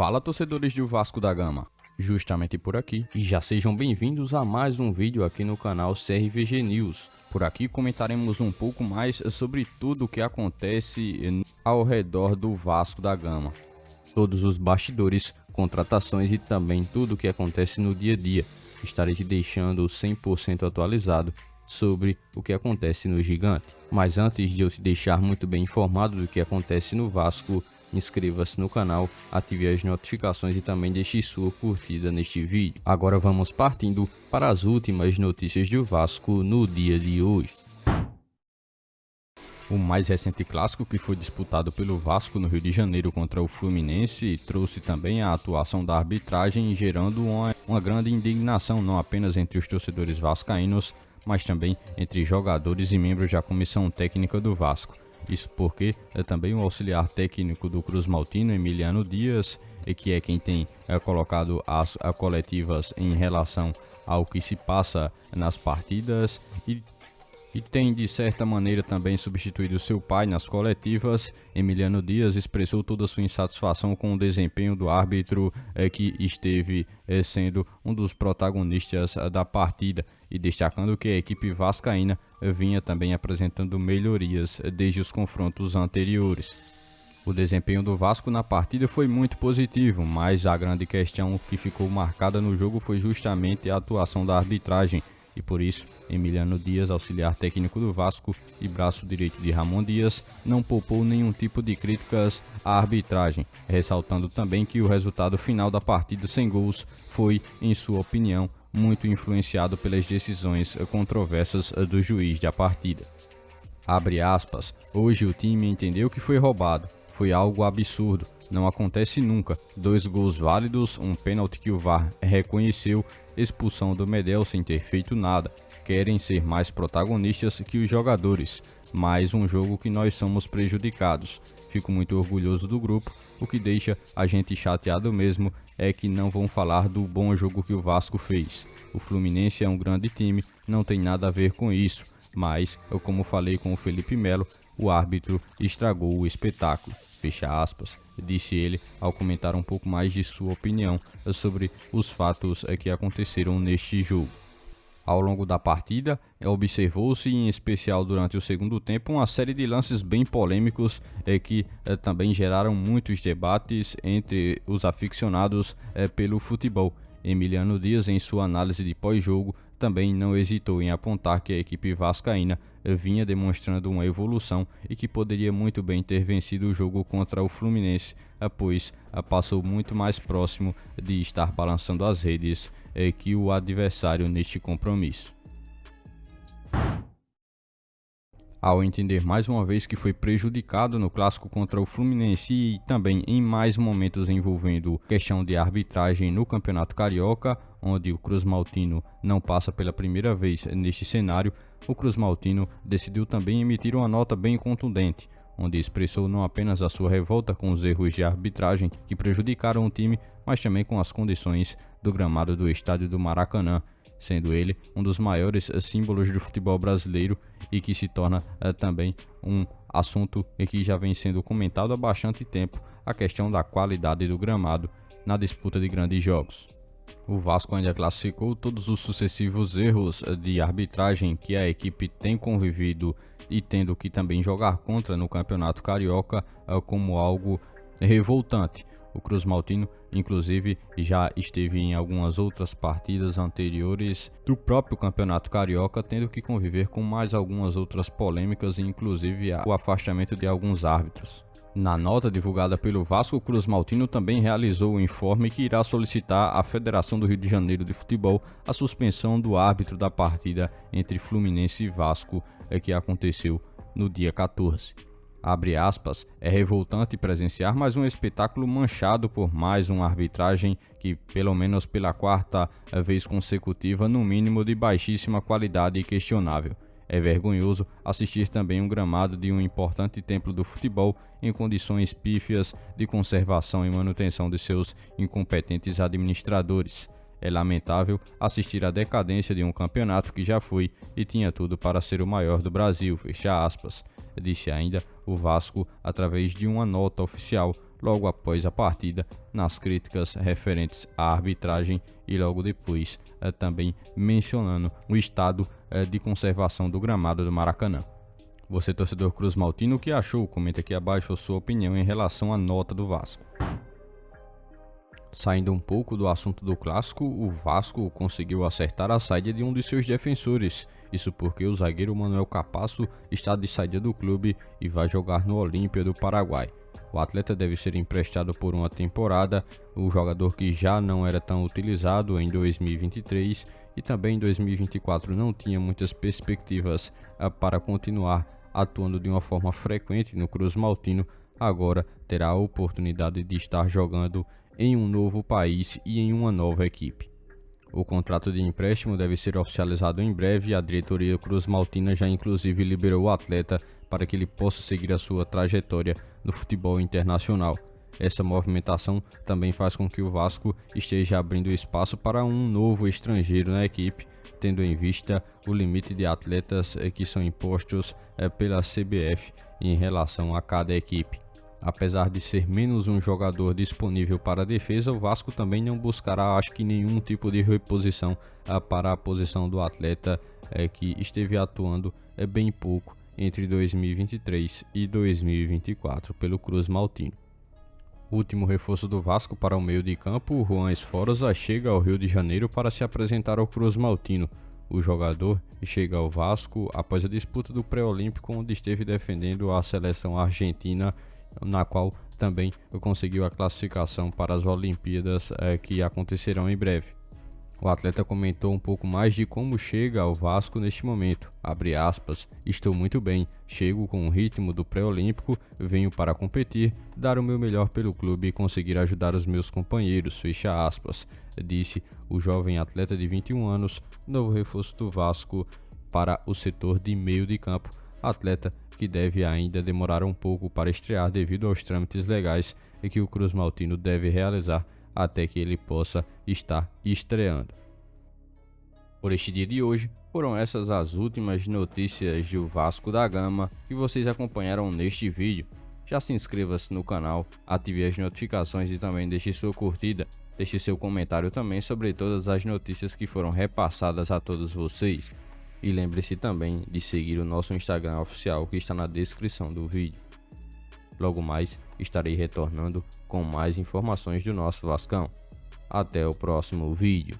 Fala, torcedores do Vasco da Gama, justamente por aqui, e já sejam bem-vindos a mais um vídeo aqui no canal CRVG News. Por aqui comentaremos um pouco mais sobre tudo o que acontece ao redor do Vasco da Gama. Todos os bastidores, contratações e também tudo o que acontece no dia a dia. Estarei te deixando 100% atualizado sobre o que acontece no Gigante. Mas antes de eu te deixar muito bem informado do que acontece no Vasco, inscreva-se no canal, ative as notificações e também deixe sua curtida neste vídeo. Agora vamos partindo para as últimas notícias do Vasco no dia de hoje. O mais recente clássico, que foi disputado pelo Vasco no Rio de Janeiro contra o Fluminense, trouxe também a atuação da arbitragem, gerando uma grande indignação não apenas entre os torcedores vascaínos, mas também entre jogadores e membros da comissão técnica do Vasco. Isso porque também o auxiliar técnico do Cruz Maltino, Emiliano Dias, que é quem tem colocado as coletivas em relação ao que se passa nas partidas e tem de certa maneira também substituído seu pai nas coletivas. Emiliano Dias expressou toda a sua insatisfação com o desempenho do árbitro que esteve sendo um dos protagonistas da partida, e destacando que a equipe vascaína vinha também apresentando melhorias desde os confrontos anteriores. O desempenho do Vasco na partida foi muito positivo, mas a grande questão que ficou marcada no jogo foi justamente a atuação da arbitragem. E por isso, Emiliano Dias, auxiliar técnico do Vasco e braço direito de Ramon Dias, não poupou nenhum tipo de críticas à arbitragem, ressaltando também que o resultado final da partida sem gols foi, em sua opinião, muito influenciado pelas decisões controversas do juiz da partida. Abre aspas, hoje o time entendeu que foi roubado, foi algo absurdo. Não acontece nunca. 2 gols válidos, um pênalti que o VAR reconheceu, expulsão do Medel sem ter feito nada. Querem ser mais protagonistas que os jogadores. Mais um jogo que nós somos prejudicados. Fico muito orgulhoso do grupo. O que deixa a gente chateado mesmo é que não vão falar do bom jogo que o Vasco fez. O Fluminense é um grande time, não tem nada a ver com isso. Mas, como falei com o Felipe Melo, o árbitro estragou o espetáculo. Fecha aspas, disse ele ao comentar um pouco mais de sua opinião sobre os fatos que aconteceram neste jogo. Ao longo da partida, observou-se, em especial durante o segundo tempo, uma série de lances bem polêmicos que também geraram muitos debates entre os aficionados pelo futebol. Emiliano Dias, em sua análise de pós-jogo, também não hesitou em apontar que a equipe vascaína vinha demonstrando uma evolução e que poderia muito bem ter vencido o jogo contra o Fluminense, pois passou muito mais próximo de estar balançando as redes que o adversário neste compromisso. Ao entender mais uma vez que foi prejudicado no clássico contra o Fluminense e também em mais momentos envolvendo questão de arbitragem no Campeonato Carioca, onde o Cruz Maltino não passa pela primeira vez neste cenário, o Cruz Maltino decidiu também emitir uma nota bem contundente, onde expressou não apenas a sua revolta com os erros de arbitragem que prejudicaram o time, mas também com as condições do gramado do estádio do Maracanã, sendo ele um dos maiores símbolos do futebol brasileiro e que se torna também um assunto que já vem sendo comentado há bastante tempo, a questão da qualidade do gramado na disputa de grandes jogos. O Vasco ainda classificou todos os sucessivos erros de arbitragem que a equipe tem convivido e tendo que também jogar contra no Campeonato Carioca como algo revoltante. O Cruz Maltino, inclusive, já esteve em algumas outras partidas anteriores do próprio Campeonato Carioca, tendo que conviver com mais algumas outras polêmicas, inclusive o afastamento de alguns árbitros. Na nota divulgada pelo Vasco, o Cruz Maltino também realizou o informe que irá solicitar à Federação do Rio de Janeiro de Futebol a suspensão do árbitro da partida entre Fluminense e Vasco, que aconteceu no dia 14. Abre aspas, é revoltante presenciar mais um espetáculo manchado por mais uma arbitragem que, pelo menos pela quarta vez consecutiva, no mínimo de baixíssima qualidade e questionável. É vergonhoso assistir também um gramado de um importante templo do futebol em condições pífias de conservação e manutenção de seus incompetentes administradores. É lamentável assistir à decadência de um campeonato que já foi e tinha tudo para ser o maior do Brasil, fecha aspas. Disse ainda o Vasco através de uma nota oficial logo após a partida nas críticas referentes à arbitragem e logo depois também mencionando o estado de conservação do gramado do Maracanã. Você, torcedor Cruz Maltino, o que achou? Comenta aqui abaixo a sua opinião em relação à nota do Vasco. Saindo um pouco do assunto do clássico, o Vasco conseguiu acertar a saída de um de seus defensores. Isso porque o zagueiro Manuel Capasso está de saída do clube e vai jogar no Olímpia do Paraguai. O atleta deve ser emprestado por uma temporada, o jogador que já não era tão utilizado em 2023 e também em 2024 não tinha muitas perspectivas para continuar atuando de uma forma frequente no Cruz Maltino, agora terá a oportunidade de estar jogando em um novo país e em uma nova equipe. O contrato de empréstimo deve ser oficializado em breve e a diretoria Cruz Maltina já inclusive liberou o atleta para que ele possa seguir a sua trajetória no futebol internacional. Essa movimentação também faz com que o Vasco esteja abrindo espaço para um novo estrangeiro na equipe, tendo em vista o limite de atletas que são impostos pela CBF em relação a cada equipe. Apesar de ser menos um jogador disponível para a defesa, o Vasco também não buscará, acho que, nenhum tipo de reposição para a posição do atleta que esteve atuando bem pouco entre 2023 e 2024 pelo Cruz Maltino. O último reforço do Vasco para o meio de campo, o Juan Esforza, chega ao Rio de Janeiro para se apresentar ao Cruz Maltino. O jogador chega ao Vasco após a disputa do pré-olímpico, onde esteve defendendo a seleção argentina, na qual também conseguiu a classificação para as Olimpíadas que acontecerão em breve. O atleta comentou um pouco mais de como chega ao Vasco neste momento. Abre aspas, estou muito bem, chego com o ritmo do pré-olímpico, venho para competir, dar o meu melhor pelo clube e conseguir ajudar os meus companheiros, fecha aspas, disse o jovem atleta de 21 anos, novo reforço do Vasco para o setor de meio de campo, atleta que deve ainda demorar um pouco para estrear devido aos trâmites legais que o Cruz Maltino deve realizar até que ele possa estar estreando. Por este dia de hoje, foram essas as últimas notícias do Vasco da Gama que vocês acompanharam neste vídeo. Já se inscreva-se no canal, ative as notificações e também deixe sua curtida. Deixe seu comentário também sobre todas as notícias que foram repassadas a todos vocês. E lembre-se também de seguir o nosso Instagram oficial que está na descrição do vídeo. Logo mais estarei retornando com mais informações do nosso Vascão. Até o próximo vídeo.